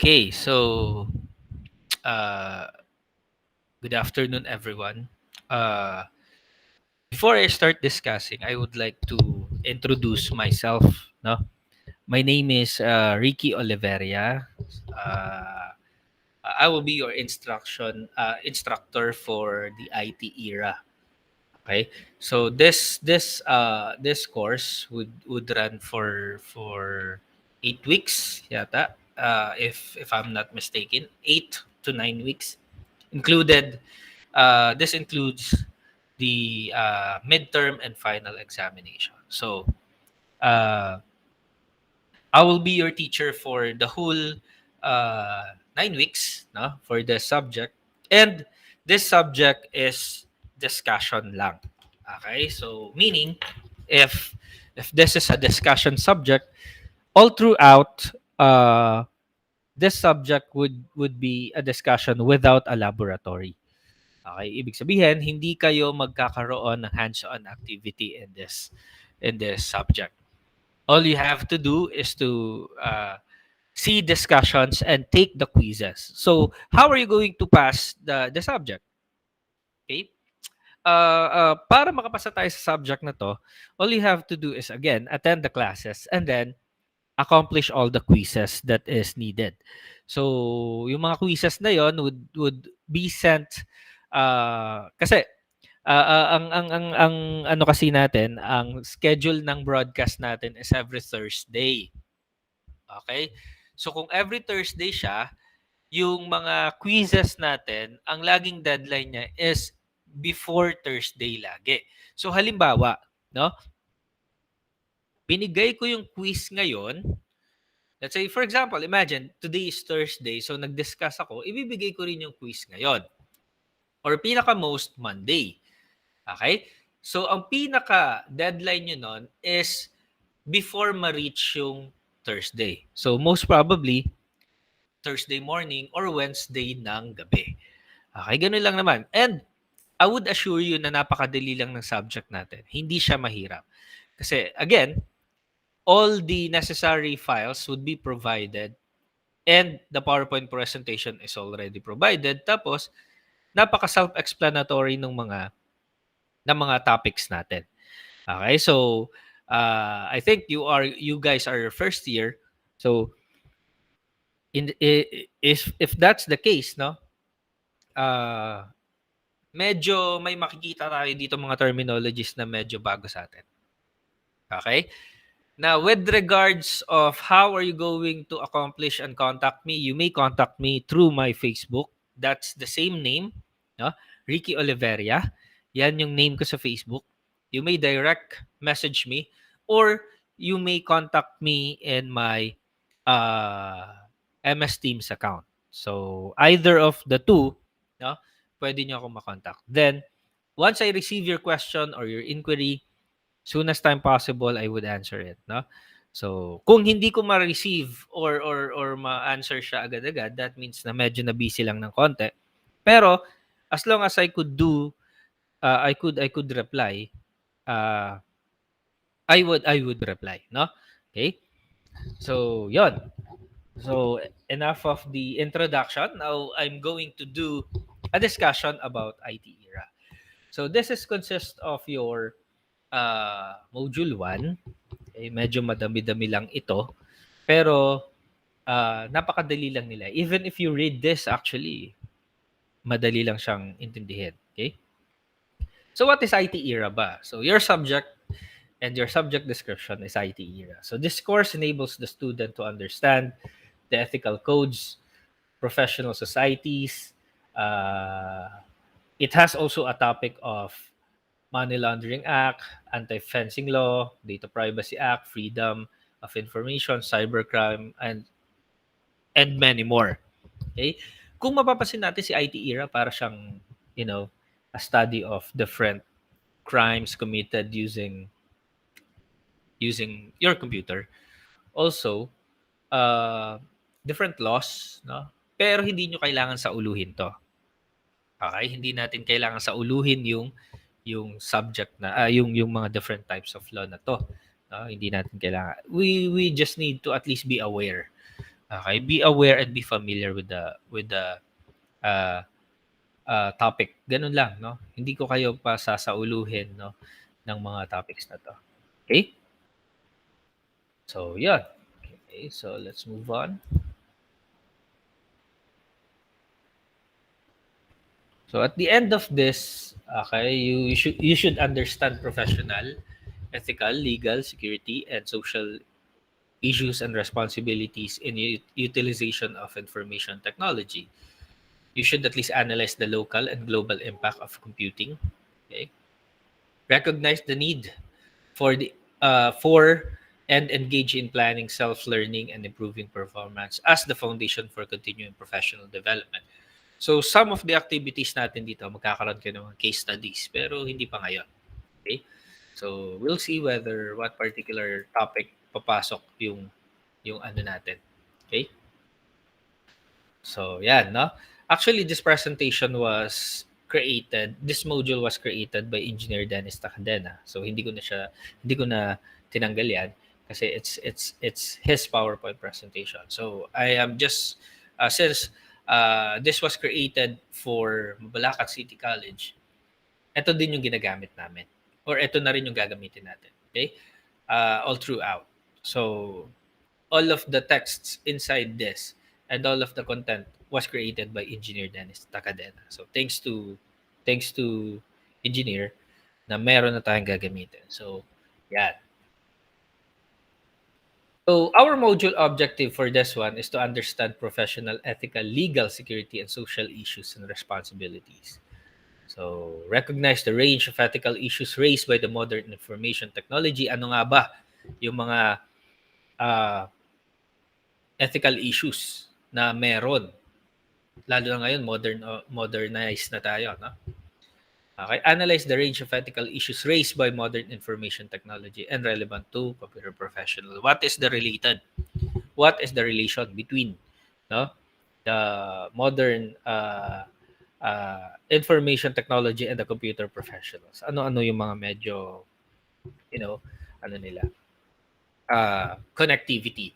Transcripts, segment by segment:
Okay, so uh, good afternoon, everyone. Uh, Before I start discussing, I would like to introduce myself. No, my name is Ricky Oliveria. Uh, I will be your instructor for the IT era. Okay, so this course would run for 8 weeks, yata. If I'm not mistaken, 8 to 9 weeks included. This includes the midterm and final examination. So uh, I will be your teacher for the whole 9 weeks, no, for the subject. And this subject is discussion lang. Okay? So meaning if if this is a discussion subject, all throughout this subject would be a discussion without a laboratory. Okay, ibig sabihin hindi kayo magkakaroon ng hands-on activity in this subject. All you have to do is to see discussions and take the quizzes. So, how are you going to pass the subject? Okay? Para makapasa tayo sa subject na to, all you have to do is, again, attend the classes and then accomplish all the quizzes that is needed. So, yung mga quizzes na yon would be sent kasi ang ano kasi natin, ang schedule ng broadcast natin is every Thursday. Okay? So kung every Thursday siya, yung mga quizzes natin, ang laging deadline niya is before Thursday lagi. So halimbawa, no? Binigay ko yung quiz ngayon. Let's say, for example, imagine, today is Thursday, so nag-discuss ako, ibibigay ko rin yung quiz ngayon. Or pinaka-most Monday. Okay? So, ang pinaka-deadline nyo nun is before ma-reach yung Thursday. So, most probably, Thursday morning or Wednesday ng gabi. Okay, ganun lang naman. And I would assure you na napakadali lang ng subject natin. Hindi siya mahirap. Kasi, again, all the necessary files would be provided and the PowerPoint presentation is already provided. Tapos, napaka-self-explanatory ng mga topics natin. Okay? So, I think you guys are first year. So, if that's the case, no? Medyo may makikita tayo dito mga terminologies na medyo bago sa atin. Okay? Now, with regards of how are you going to accomplish and contact me, you may contact me through my Facebook. That's the same name, no? Ricky Oliveria. Yan yung name ko sa Facebook. You may direct message me or you may contact me in my MS Teams account. So, either of the two, no, pwede nyo ako makontact. Then, once I receive your question or your inquiry, soon as time possible, I would answer it, no? So, kung hindi ko ma-receive or ma-answer siya agad-agad, that means na medyo na busy lang ng konti. Pero as long as I could do I could reply, uh, I would reply, no? Okay? So, 'yon. So, enough of the introduction. Now I'm going to do a discussion about IT era. So, this is consist of your module 1. Eh, medyo madami-dami lang ito. Pero, napakadali lang nila. Even if you read this, actually, madali lang siyang intindihin. Okay? So, what is IT era ba? So, your subject and your subject description is IT era. So, this course enables the student to understand the ethical codes, professional societies. It has also a topic of Money Laundering Act, Anti-Fencing Law, Data Privacy Act, Freedom of Information, Cybercrime, and many more. Okay? Kung mapapansin natin si IT era, para siyang, a study of different crimes committed using your computer. Also, different laws, no? Pero hindi nyo kailangan sa uluhin to. Okay? Hindi natin kailangan sa uluhin yung subject na yung mga different types of law na to. No? Hindi natin kailangan. We just need to at least be aware Okay, be aware and be familiar with the uh, topic. Ganun lang, no? Hindi ko kayo pa sasauluhin, no, ng mga topics na to. Okay? So, yun. Okay, so let's move on. So at the end of this, okay, you should understand professional, ethical, legal, security, and social issues and responsibilities in utilization of information technology. You should at least analyze the local and global impact of computing. Okay, recognize the need for the for and engage in planning, self-learning, and improving performance as the foundation for continuing professional development. So some of the activities natin dito, magkakaroon kayo ng mga case studies, pero hindi pa ngayon. Okay? So we'll see whether what particular topic papasok yung ano natin. Okay? So yan, no? Actually, this module was created by Engineer Dennis Tacadena. So hindi ko na tinanggal yan kasi it's his PowerPoint presentation. So I am just since this was created for Mabalacat City College, ito din yung ginagamit namin. Or ito na rin yung gagamitin natin. Okay? All throughout. So all of the texts inside this and all of the content was created by Engineer Dennis Tacadena. So thanks to Engineer na meron na tayong gagamitin. So yan. So our module objective for this one is to understand professional, ethical, legal, security, and social issues and responsibilities. So recognize the range of ethical issues raised by the modern information technology. Ano nga ba yung mga uh, ethical issues na meron? Lalo na ngayon, modernized na tayo. No? Okay, analyze the range of ethical issues raised by modern information technology and relevant to computer professional. What is the relation between no the modern information technology and the computer professionals? Ano-ano yung mga medyo ano nila connectivity.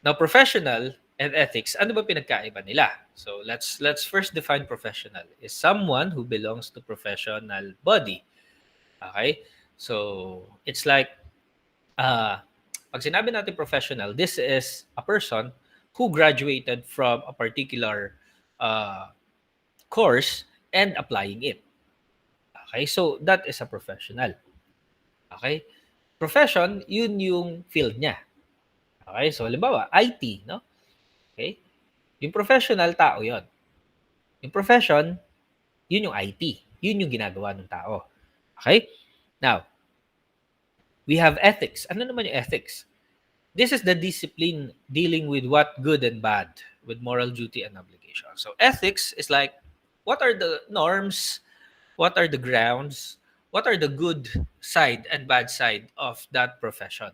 Now, professional and ethics, ano ba pinagkaiba nila? So, let's first define professional is someone who belongs to professional body. Okay? So, it's like pag sinabi natin professional, this is a person who graduated from a particular uh, course and applying it. Okay? So, that is a professional. Okay? Profession, yun yung field niya. Okay? So, halimbawa, IT, no? Okay? Yung professional, tao yon. Yung profession, yun yung IT. Yun yung ginagawa ng tao. Okay? Now, we have ethics. Ano naman yung ethics? This is the discipline dealing with what good and bad, with moral duty and obligation. So, ethics is like, what are the norms? What are the grounds? What are the good side and bad side of that profession?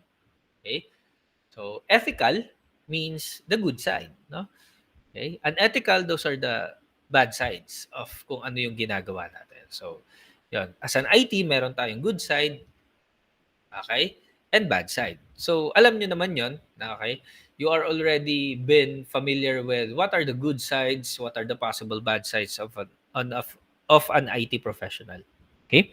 Okay? So, ethical means the good side, no? Okay? Unethical, those are the bad sides of kung ano yung ginagawa natin. So, yun. As an IT, meron tayong good side, okay, and bad side. So, alam nyo naman yon, okay? You are already been familiar with what are the good sides, what are the possible bad sides of an IT professional. Okay?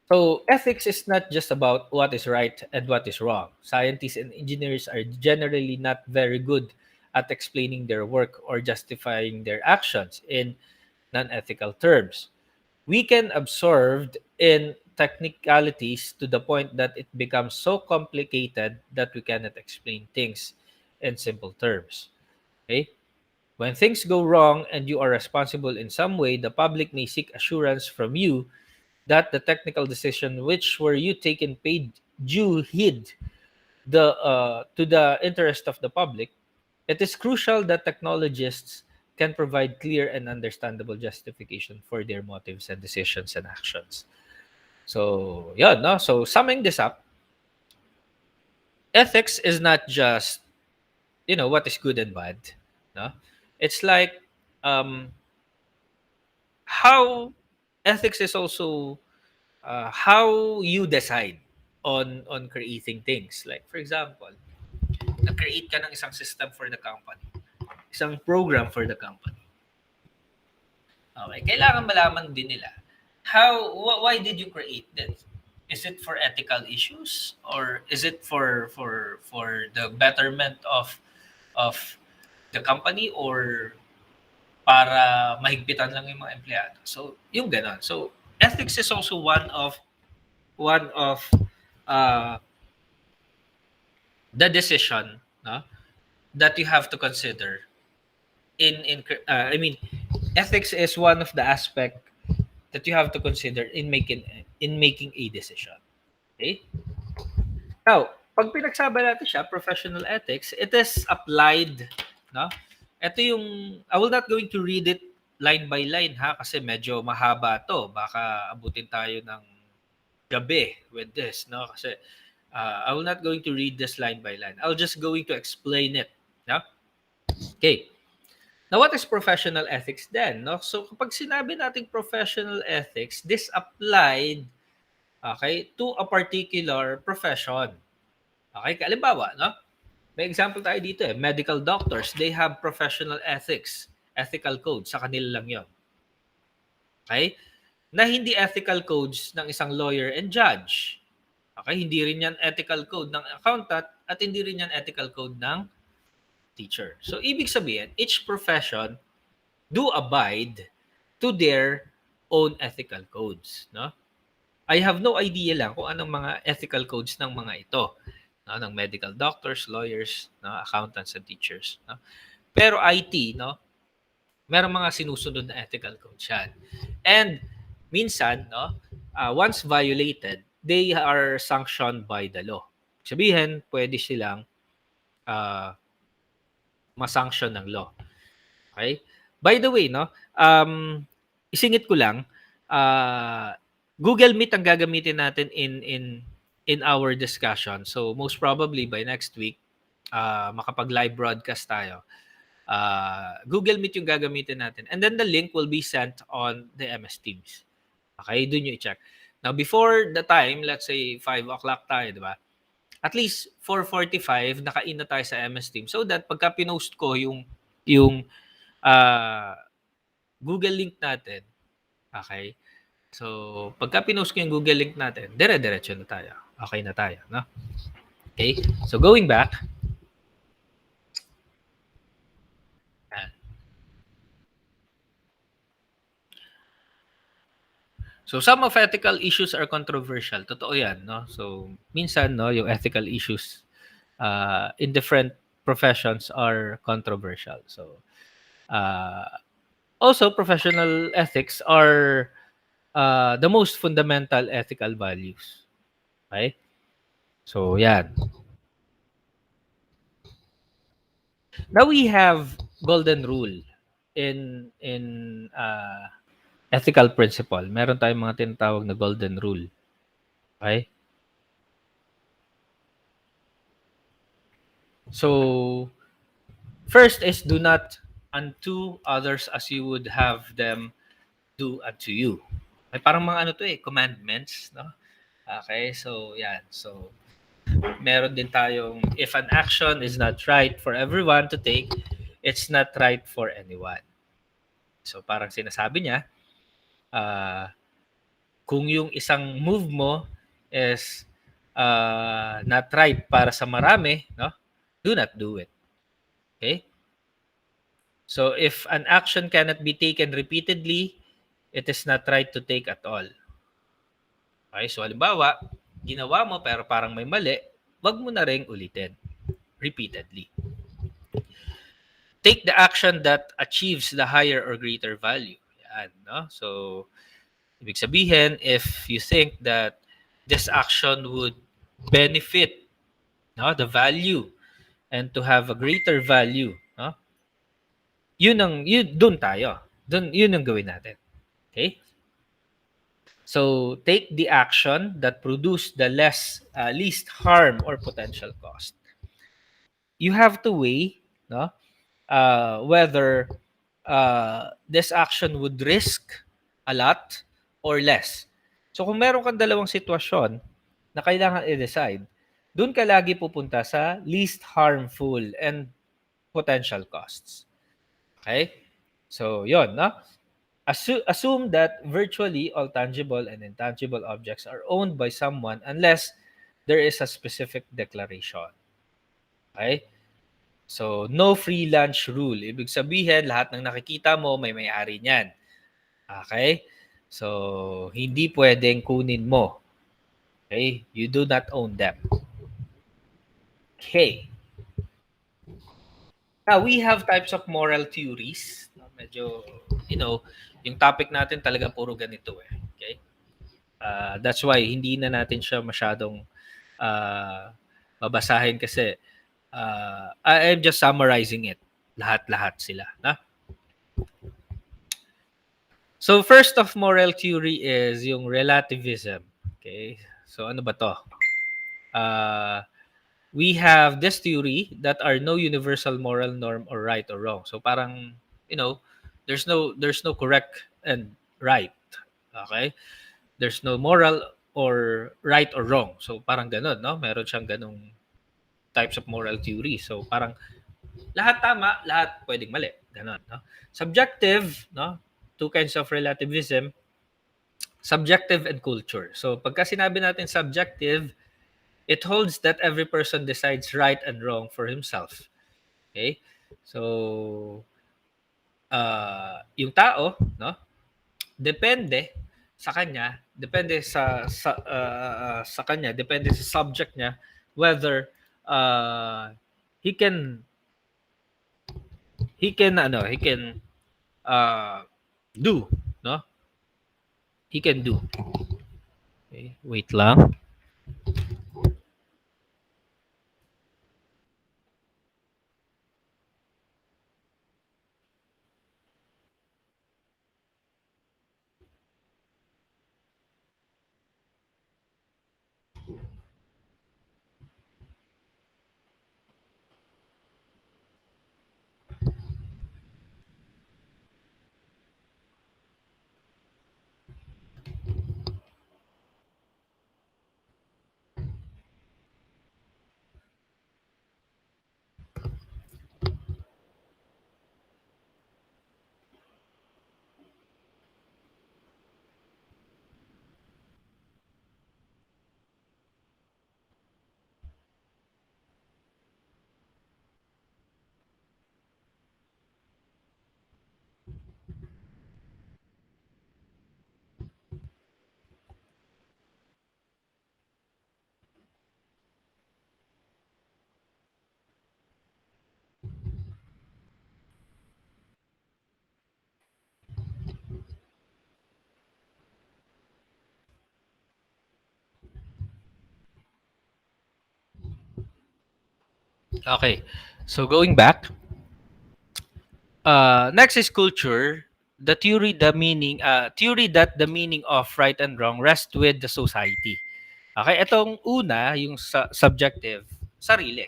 So, ethics is not just about what is right and what is wrong. Scientists and engineers are generally not very good at explaining their work or justifying their actions in non-ethical terms. We can observe in technicalities to the point that it becomes so complicated that we cannot explain things in simple terms. Okay? When things go wrong and you are responsible in some way, the public may seek assurance from you that the technical decision which were you taken paid due heed to the interest of the public. It is crucial that technologists can provide clear and understandable justification for their motives and decisions and actions. So, yeah, no? So, summing this up, ethics is not just, what is good and bad. No? It's like how ethics is also how you decide on creating things. Like, for example, nag-create ka ng isang system for the company, isang program for the company. Okay, kailangan malaman din nila why did you create this? Is it for ethical issues, or is it for the betterment of the company, or para mahigpitan lang yung mga empleyado? So, yung ganon. So, ethics is also one of uh, the decision, no, that you have to consider I mean, ethics is one of the aspect that you have to consider in making a decision. Okay? Now, pag pinagsama natin siya, professional ethics, it is applied, no? Ito yung, I will not going to read it line by line, ha, kasi medyo mahaba to. Baka abutin tayo ng gabi with this, no? Kasi I will not going to read this line by line. I'll just going to explain it. No? Okay. Now, what is professional ethics then? No? So, kapag sinabi nating professional ethics, this applied, okay, to a particular profession. Okay, halimbawa, no? May example tayo dito eh. Medical doctors, they have professional ethics, ethical codes. Sa kanila lang yon. Okay? Na hindi ethical codes ng isang lawyer and judge. Okay? Hindi rin yan ethical code ng accountant at hindi rin yan ethical code ng teacher. So, ibig sabihin, each profession do abide to their own ethical codes. No? I have no idea lang kung anong mga ethical codes ng mga ito. No? Ng medical doctors, lawyers, no? Accountants, and teachers. No? Pero IT, no? Merong mga sinusunod na ethical codes yan. And minsan, no? Once violated, they are sanctioned by the law. Sabihin, pwede silang masanction ng law. Okay? By the way, no, isingit ko lang, Google Meet ang gagamitin natin in our discussion. So most probably by next week, makapag-live broadcast tayo. Google Meet yung gagamitin natin. And then the link will be sent on the MS Teams. Okay, doon nyo i-check. Now, before the time, let's say 5 o'clock tayo, di ba? At least 4:45, naka-in na tayo sa MS Teams so that pagka pinost ko yung Google link natin, okay? So, pagka pinost ko yung Google link natin, dire-diretso na tayo. Okay na tayo, no? Okay? So, going back. So, some of ethical issues are controversial. Totoo yan, no? So, minsan, no, yung ethical issues in different professions are controversial. So, also, professional ethics are the most fundamental ethical values. Okay? So, yan. Now, we have golden rule in ethical principle. Meron tayong mga tinatawag na golden rule. Okay? So, first is do not unto others as you would have them do unto you. Ay, parang mga ano to eh, commandments, no? Okay, so yan. So, meron din tayong, if an action is not right for everyone to take, it's not right for anyone. So, parang sinasabi niya, kung yung isang move mo is not right para sa marami, no? Do not do it. Okay? So, if an action cannot be taken repeatedly, it is not right to take at all. Okay? So, halimbawa, ginawa mo pero parang may mali, wag mo na ring ulitin repeatedly. Take the action that achieves the higher or greater value. Yan, no? So, ibig sabihin, if you think that this action would benefit, no, the value and to have a greater value, no? Doon tayo. Yun ang gawin natin. Okay? So, take the action that produce the least harm or potential cost. You have to weigh, no, whether this action would risk a lot or less. So, kung meron kang dalawang sitwasyon na kailangan i-decide, doon ka lagi pupunta sa least harmful and potential costs. Okay? So, yon, no? Assume that virtually all tangible and intangible objects are owned by someone unless there is a specific declaration. Okay? So, no free lunch rule. Ibig sabihin, lahat ng nakikita mo may may-ari niyan. Okay? So, hindi pwedeng kunin mo. Okay? You do not own them. Okay. Now, we have types of moral theories. Medyo, yung topic natin talaga puro ganito eh. Okay? That's why hindi na natin siya masyadong babasahin kasi I'm just summarizing it. Lahat-lahat sila. Na? So, first of moral theory is yung relativism. Okay? So, ano ba to? We have this theory that are no universal moral norm or right or wrong. So, parang, there's no correct and right. Okay? There's no moral or right or wrong. So, parang ganun, no? Meron siyang ganung types of moral theory. So, parang lahat tama, lahat pwedeng mali. Ganun, no? Subjective, no? Two kinds of relativism, subjective and culture. So, pagka sinabi natin subjective, it holds that every person decides right and wrong for himself. Okay? So, yung tao, no? Depende sa kanya, sa kanya, depende sa subject niya whether he can he can do, no? He can do. Okay, wait lang. Okay. So going back, next is culture. The theory that the meaning of right and wrong rests with the society. Okay, itong una, yung subjective, sarili.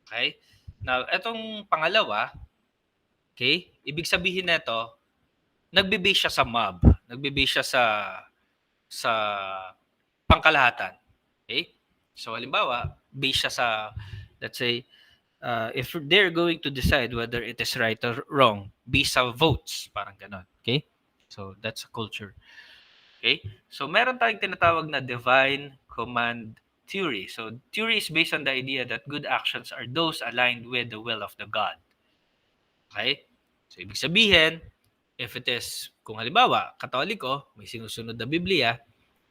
Okay? Now, itong pangalawa, okay, ibig sabihin nito, nagbe-base siya sa mob, nagbe-base siya sa pangkalahatan. Okay? So halimbawa, base siya sa, let's say, if they're going to decide whether it is right or wrong based sa votes, parang ganon. Okay? So that's a culture. Okay? So meron tayong tinatawag na divine command theory. So theory is based on the idea that good actions are those aligned with the will of the God. Okay? So ibig sabihin, if it is, kung halimbawa, Katoliko, may sinusunod na Biblia,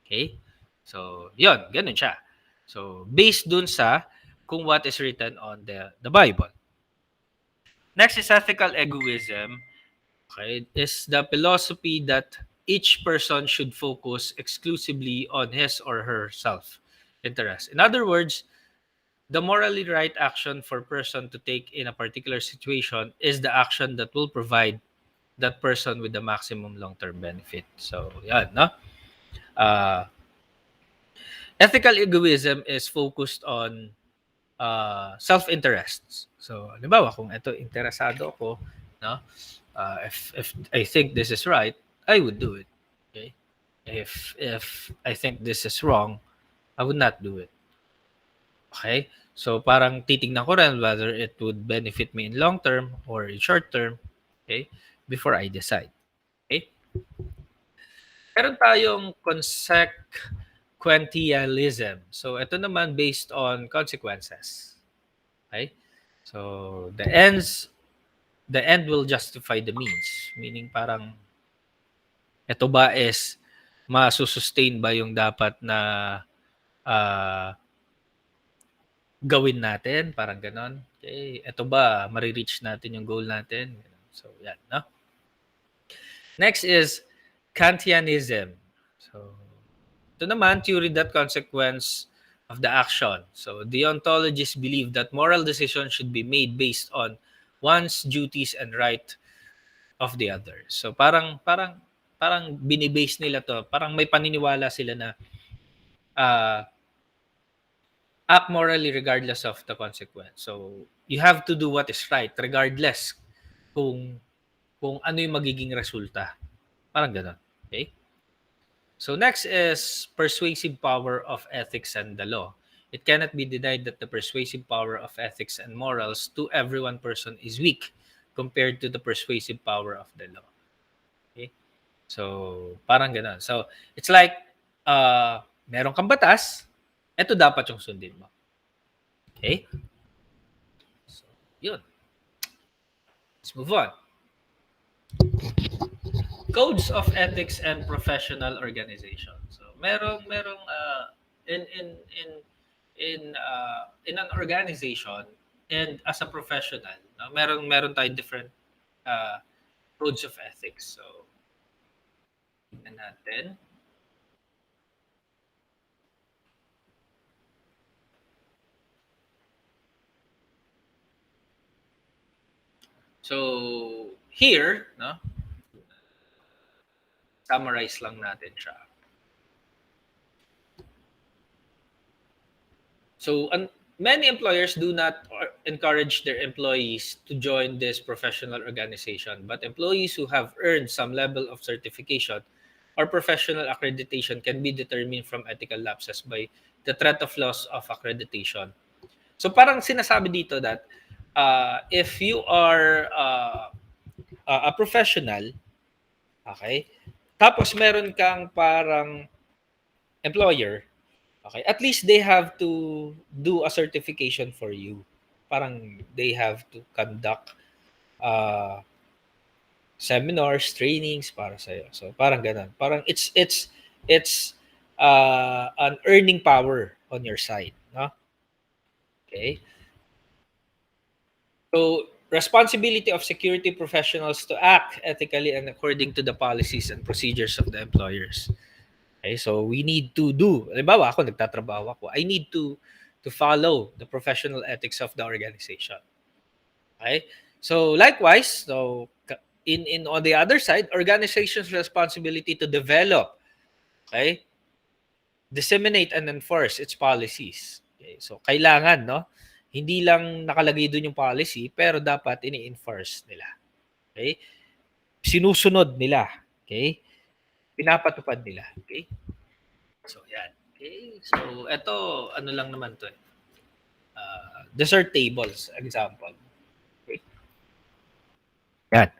okay? So, yon, ganun siya. So, based dun sa kung what is written on the Bible. Next is ethical egoism. Okay, is the philosophy that each person should focus exclusively on his or her self-interest. In other words, the morally right action for person to take in a particular situation is the action that will provide that person with the maximum long-term benefit. So, yan, no? Ethical egoism is focused on self-interests. So, halimbawa, kung ito interesado ako, no? If I think this is right, I would do it. Okay? If I think this is wrong, I would not do it. Okay? So parang titignan ko rin whether it would benefit me in long term or in short term, okay? Before I decide. Okay? Meron tayong consequentialism. So ito naman based on consequences. Okay? So the end will justify the means. Meaning parang ito ba is masusustain ba yung dapat na ah, gawin natin, parang ganon. Okay, ito ba marireach natin yung goal natin? So yan, no? Next is Kantianism. So ito naman, theory that consequence of the action. So deontologists believe that moral decisions should be made based on one's duties and right of the other. So parang binibase nila to. Parang may paniniwala sila na uh, act morally regardless of the consequence. So you have to do what is right regardless kung ano yung magiging resulta. Parang gano'n. Okay? So next is persuasive power of ethics and the law. It cannot be denied that the persuasive power of ethics and morals to every one person is weak compared to the persuasive power of the law. Okay? So, parang gano'n. So, it's like, meron kang batas, eto dapat yung sundin mo. Okay? So, yun. Let's move on. Codes of ethics and professional organization. So, merong in an organization and as a professional, no, meron tayong different uh, codes of ethics. So, tingnan natin. So, here, no, summarize lang natin siya. So, many employers do not encourage their employees to join this professional organization, but employees who have earned some level of certification or professional accreditation can be determined from ethical lapses by the threat of loss of accreditation. So, parang sinasabi dito that if you are a professional, okay, tapos meron kang parang employer, okay, at least they have to do a certification for you. Parang they have to conduct uh, seminars, trainings para sa'yo. So parang ganun. Parang it's an earning power on your side, no? Okay. So responsibility of security professionals to act ethically and according to the policies and procedures of the employers. Okay, so we need to do, halimbawa ako, nagtatrabaho ako, I need to follow the professional ethics of the organization. Okay? So likewise, so in on the other side, organization's responsibility to develop, okay, disseminate and enforce its policies. Okay? So kailangan, no? Hindi lang nakalagay doon yung policy, pero dapat ini-enforce nila. Okay? Sinusunod nila. Okay? Pinapatupad nila. Okay? So, yan. Okay. So, ito, ano lang naman to eh. Dessert tables, example. Okay. Yan.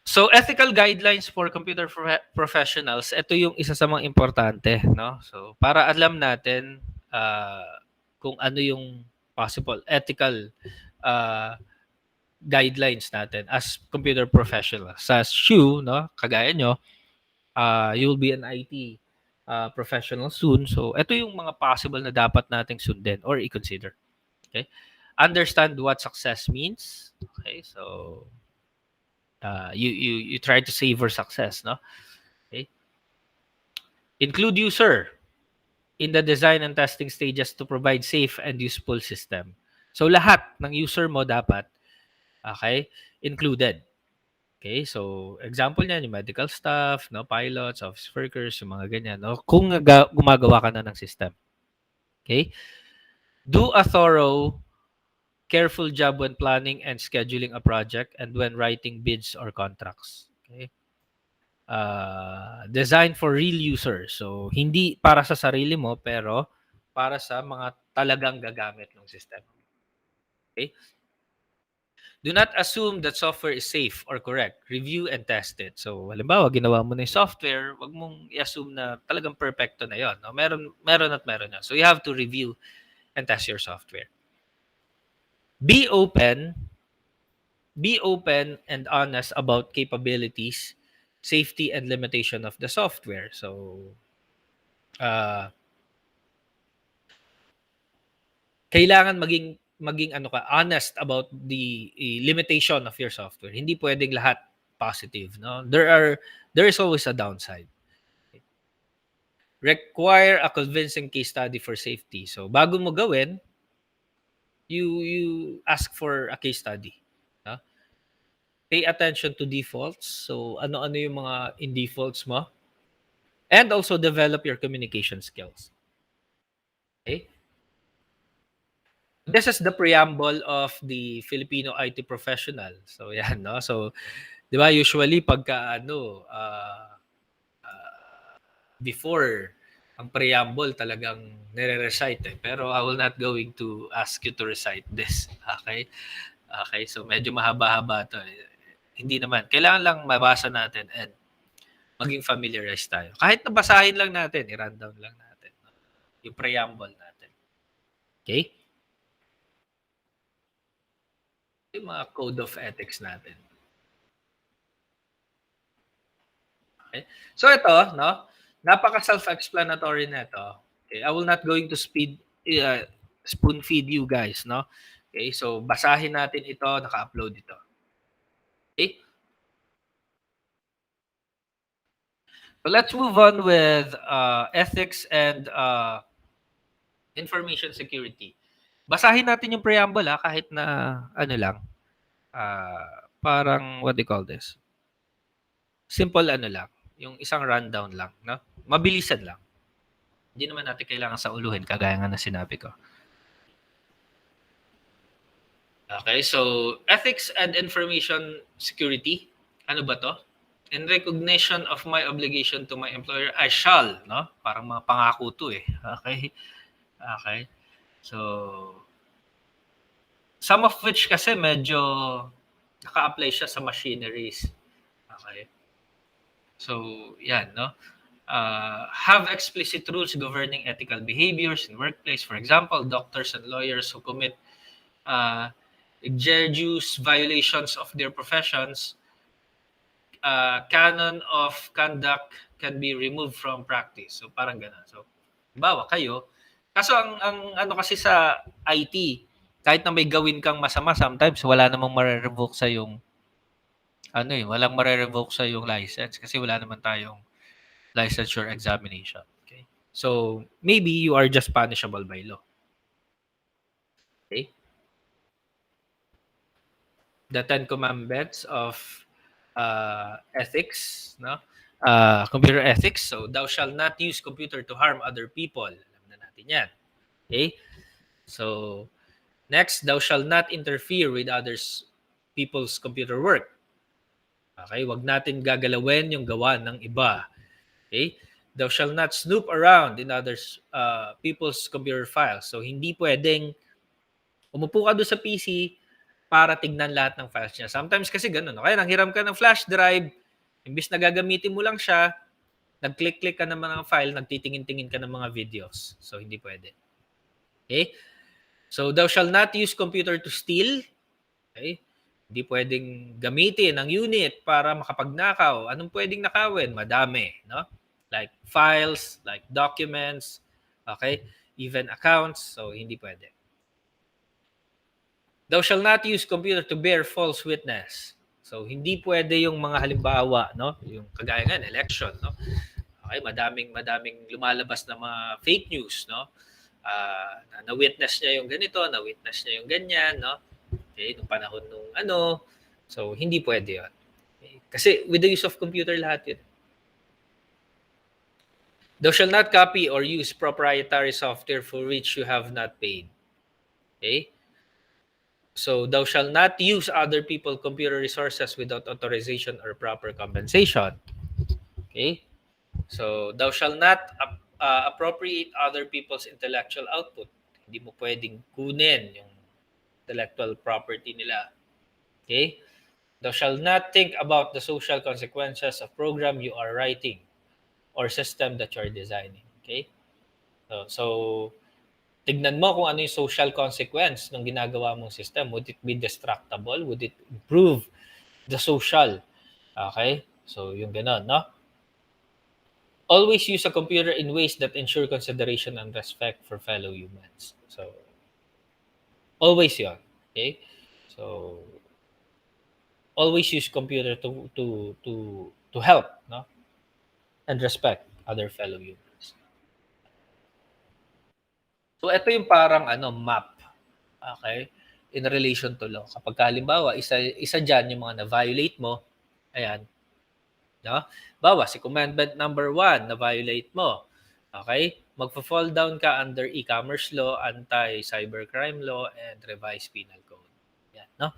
So, ethical guidelines for computer professionals, ito yung isa sa mga importante, no? So, para alam natin kung ano yung possible ethical guidelines natin as computer professionals. Sa SHU, no? Kagaya nyo, you'll be an IT professional soon. So, ito yung mga possible na dapat nating sundin or i-consider. Okay? Understand what success means. Okay? So, you try to savor success, no? Okay? Include user in the design and testing stages to provide safe and useful system. So, lahat ng user mo dapat, okay, included. Okay, so example niyan yung medical staff, no, pilots, office workers, yung mga ganyan, no. Kung gumagawa ka na ng system. Okay? Do a thorough, careful job when planning and scheduling a project and when writing bids or contracts. Okay? Design for real users. So hindi para sa sarili mo pero para sa mga talagang gagamit ng system. Okay? Do not assume that software is safe or correct. Review and test it. So, halimbawa, ginawa mo na yung software, wag mong i-assume na talagang perfecto na yon. No? Meron at meron na. So, you have to review and test your software. Be open. Be open and honest about capabilities, safety, and limitation of the software. So, kailangan maging ano ka, honest about the limitation of your software. Hindi pwedeng lahat positive, no? There is always a downside. Require a convincing case study for safety. So bago mo gawin, you ask for a case study. No? Pay attention to defaults. So ano-ano yung mga in defaults mo? And also develop your communication skills. Okay? This is the preamble of the Filipino IT professional. So yan, no? So 'di ba usually pagka before ang preamble talagang nire-recite pero I will not going to ask you to recite this. Okay? Okay, so medyo mahaba-haba 'to. Hindi naman. Kailangan lang mabasa natin and maging familiarize tayo. Kahit nabasahin lang natin, i-rundown lang natin, no? Yung preamble natin. Okay? Yung mga code of ethics natin. Okay? So ito, no? Napaka self-explanatory nito. Okay, I will not going to spoon feed you guys, no? Okay, so basahin natin ito, naka-upload ito. Okay? So let's move on with ethics and information security. Basahin natin yung preamble kahit na ano lang, parang what do you call this? Simple ano lang, yung isang rundown lang, no? Mabilisan lang. Hindi naman natin kailangan sa uluhin kagaya nga na sinabi ko. Okay, so ethics and information security. Ano ba to? In recognition of my obligation to my employer, I shall, no? Parang mga pangako to eh. Okay? Okay. So, some of which kasi medyo naka-apply siya sa machineries. Okay? So, yan, no? Have explicit rules governing ethical behaviors in workplace. For example, doctors and lawyers who commit egregious violations of their professions, canon of conduct can be removed from practice. So parang gano'n. So, bawa kayo. Kaso ang ano kasi sa IT, kahit na may gawin kang masama, sometimes wala namang mare-revoke sa yung walang mare-revoke sa yung license kasi wala naman tayong licensure examination. Okay? So, maybe you are just punishable by law. Okay? The 10 commandments of ethics, no? Computer ethics. So, thou shalt not use computer to harm other people. Alam na natin yan. Okay? So, next, thou shalt not interfere with others people's computer work. Okay? Wag natin gagalawin yung gawa ng iba. Okay? Thou shalt not snoop around in others people's computer files. So, hindi pwedeng umupo ka doon sa PC para tignan lahat ng files niya. Sometimes kasi ganun. Okay? Nanghiram ka ng flash drive, imbis na gagamitin mo lang siya, nag-click-click ka ng mga file, nagtitingin-tingin ka ng mga videos. So, hindi pwede. Okay? So, thou shall not use computer to steal. Okay? Hindi pwedeng gamitin ang unit para makapagnakaw. Anong pwedeng nakawin? Madami. No? Like files, like documents, okay? Even accounts. So, hindi pwede. Thou shall not use computer to bear false witness. So, hindi pwede yung mga halimbawa, no? Yung kagaya nga, election, no? Okay, madaming lumalabas na mga fake news, no? Na-witness niya yung ganito, na-witness niya yung ganyan, no? Okay, nung panahon nung ano. So, hindi pwede yun. Okay? Kasi with the use of computer, lahat yun. Thou shall not copy or use proprietary software for which you have not paid. Okay? So, thou shall not use other people's computer resources without authorization or proper compensation. Okay? So, thou shall not appropriate other people's intellectual output. Hindi mo pwedeng kunin yung intellectual property nila. Okay? Thou shalt not think about the social consequences of program you are writing or system that you are designing. Okay? So tignan mo kung ano yung social consequence ng ginagawa mong system. Would it be destructible? Would it improve the social? Okay? So, yung ganon, no? Always use a computer in ways that ensure consideration and respect for fellow humans. So, always yon. Okay? So, always use computer to help, no? And respect other fellow humans. So, ito yung parang map. Okay? In relation to law. Kapag halimbawa, isa diyan yung mga na-violate mo, ayan, no? Bawa si commandment number 1 na violate mo. Okay? Magfo-fall down ka under e-commerce law, anti-cybercrime law, and revised penal code. Yan, no?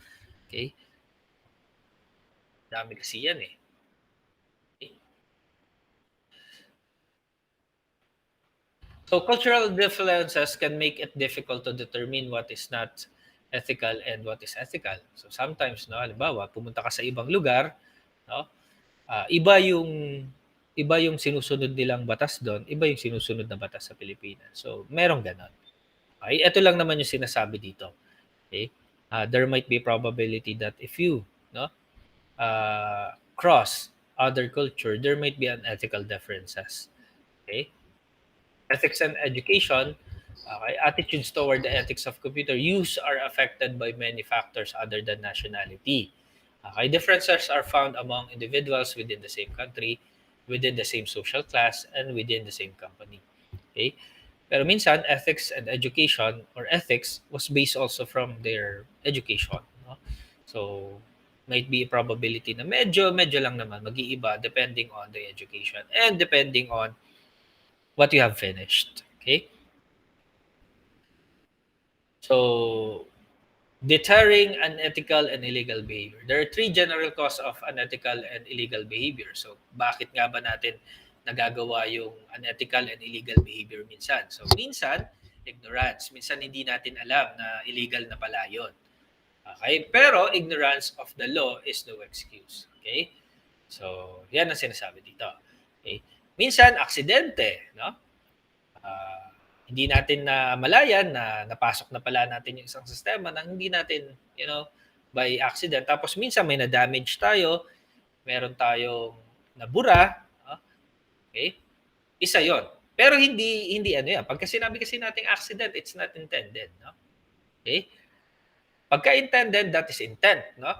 Okay? Dami kasi yan eh. Okay? So cultural differences can make it difficult to determine what is not ethical and what is ethical. So sometimes, no, halimbawa, pumunta ka sa ibang lugar, no? Iba yung sinusunod nilang batas doon, iba yung sinusunod na batas sa Pilipinas. So merong ganon. Okay, ito lang naman yung sinasabi dito. Okay? There might be probability that if you, no, cross other culture, there might be unethical differences. Okay? Ethics and education, okay, attitudes toward the ethics of computer use are affected by many factors other than nationality. Okay, differences are found among individuals within the same country, within the same social class, and within the same company. Okay? Pero minsan, ethics and education or ethics was based also from their education. No? So, might be a probability na medyo lang naman mag-iiba depending on the education and depending on what you have finished. Okay? So, deterring unethical and illegal behavior. There are three general causes of unethical and illegal behavior. So, bakit nga ba natin nagagawa yung unethical and illegal behavior minsan? So, minsan, ignorance. Minsan, hindi natin alam na illegal na pala yun. Okay? Pero, ignorance of the law is no excuse. Okay? So, yan ang sinasabi dito. Okay? Minsan, aksidente. No? Hindi natin na malayan na napasok na pala natin yung isang sistema na hindi natin, by accident. Tapos minsan may na-damage tayo, meron tayong nabura, okay? Isa 'yon. Pero hindi ano 'yan. Pagka sinabi kasi nating accident, it's not intended, no? Okay? Pagka intended, that is intent, no?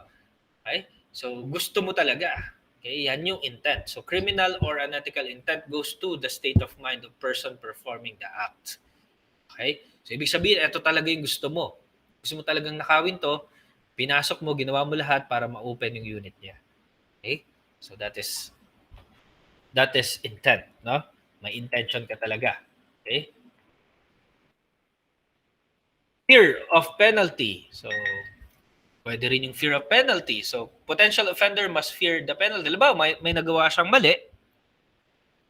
Okay? So gusto mo talaga. Okay, yan yung intent. So criminal or unethical intent goes to the state of mind of person performing the act. Okay? So ibig sabihin, ito talaga yung gusto mo. Gusto mo talagang nakawin to, pinasok mo, ginawa mo lahat para ma-open yung unit niya. Okay? So that is intent, no? May intention ka talaga. Okay? Fear of penalty. So pwede rin yung fear of penalty. So, potential offender must fear the penalty. Diba, may nagawa siyang mali.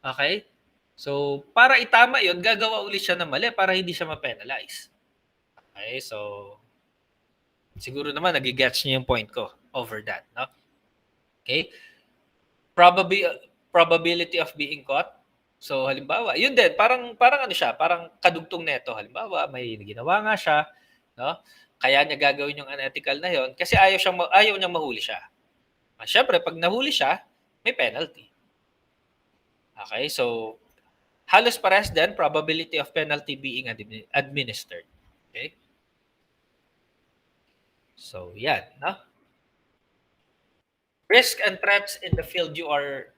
Okay? So, para itama yon, gagawa ulit siya ng mali para hindi siya ma-penalize. Okay? So, siguro naman nagigets niyo yung point ko over that. No? Okay? Probability of being caught. So, halimbawa, yun din, parang ano siya, parang kadugtong neto. Halimbawa, may ginawa nga siya, no? Kaya niya gagawin yung unethical na yon kasi ayaw niyang mahuli siya. Siyempre, pag nahuli siya, may penalty. Okay, so halos parehas din, probability of penalty being administered. Okay? So, yan. No? Risk and threats in the field you are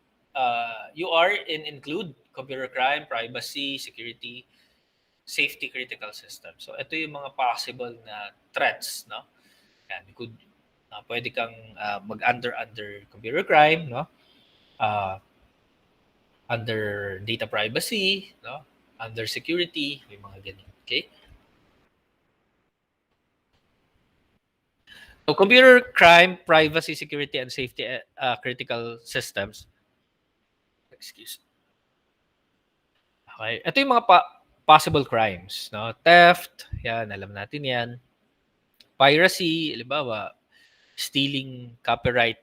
in include computer crime, privacy, security, safety critical system. So, ito yung mga possible na threats, no? Yan, pwede kang mag-under computer crime, no? Under data privacy, no? Under security, may mga ganyan. Okay? So, computer crime, privacy, security, and safety critical systems. Excuse. Okay? Ito yung mga possible crimes, no? Theft, yan, alam natin yan. Piracy, halimbawa, stealing copyright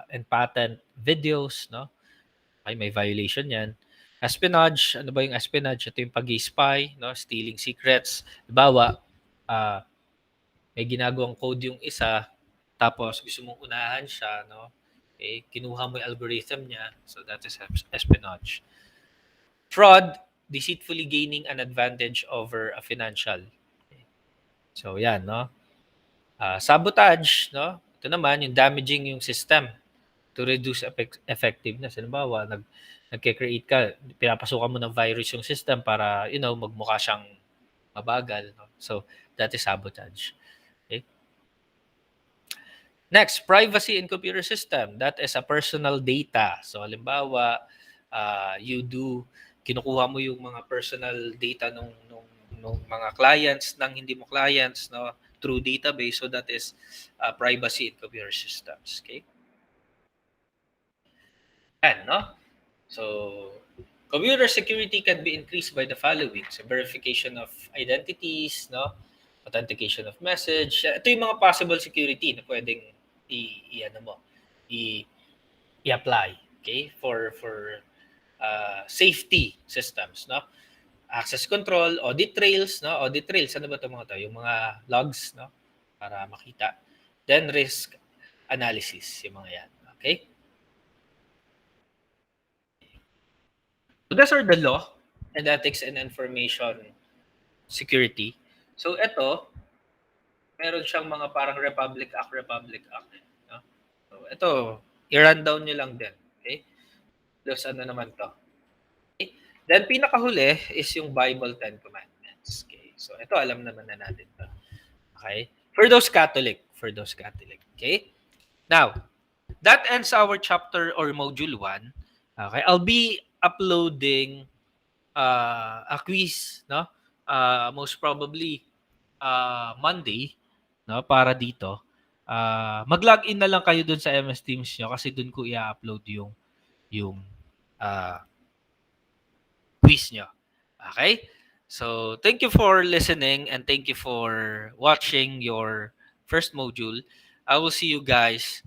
and patent videos, no? Okay, may violation yan. Espionage, ano ba yung espionage? Ito yung pag-spy, no? Stealing secrets. Halimbawa, uh, may ginagawang code yung isa, tapos gusto mong unahan siya, no? Okay, kinuha mo yung algorithm niya, so that is espionage. Fraud, deceitfully gaining an advantage over a financial. Okay. So, yan, no? Sabotage, no? Ito naman, yung damaging yung system to reduce effectiveness. Halimbawa, nagke-create ka, pinapasukan mo ng virus yung system para, magmukha siyang mabagal. No? So, that is sabotage. Okay? Next, privacy in computer system. That is a personal data. So, halimbawa, kinukuha mo yung mga personal data nung mga clients, ng hindi mo clients, no? Through database. So, that is privacy in computer systems. Okay? Yan, no? So, computer security can be increased by the following. So, verification of identities, no? Authentication of message. Ito yung mga possible security na pwedeng i-ano mo, i-apply, okay? For safety systems, no? Access control, audit trails, no? Audit trails, ano ba 'to mga to? Yung mga logs, no? Para makita. Then risk analysis, yung mga yan. Okay? So those are the law and ethics and information security. So ito, meron siyang mga parang Republic Act. No? So ito, i-rundown nyo lang din. Okay? Plus ano naman to. Okay? Then pinakahuli is yung Bible 10 Commandments. Okay? So ito, alam naman na natin to. Okay? For those Catholic. Okay? Now, that ends our chapter or module 1. Okay? I'll be uploading a quiz, no? Most probably Monday, no, para dito. Mag-login na lang kayo dun sa MS Teams nyo kasi dun ko i-upload yung uh, quiz nyo. Okay? So, thank you for listening and thank you for watching your first module. I will see you guys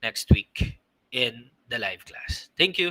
next week in the live class. Thank you.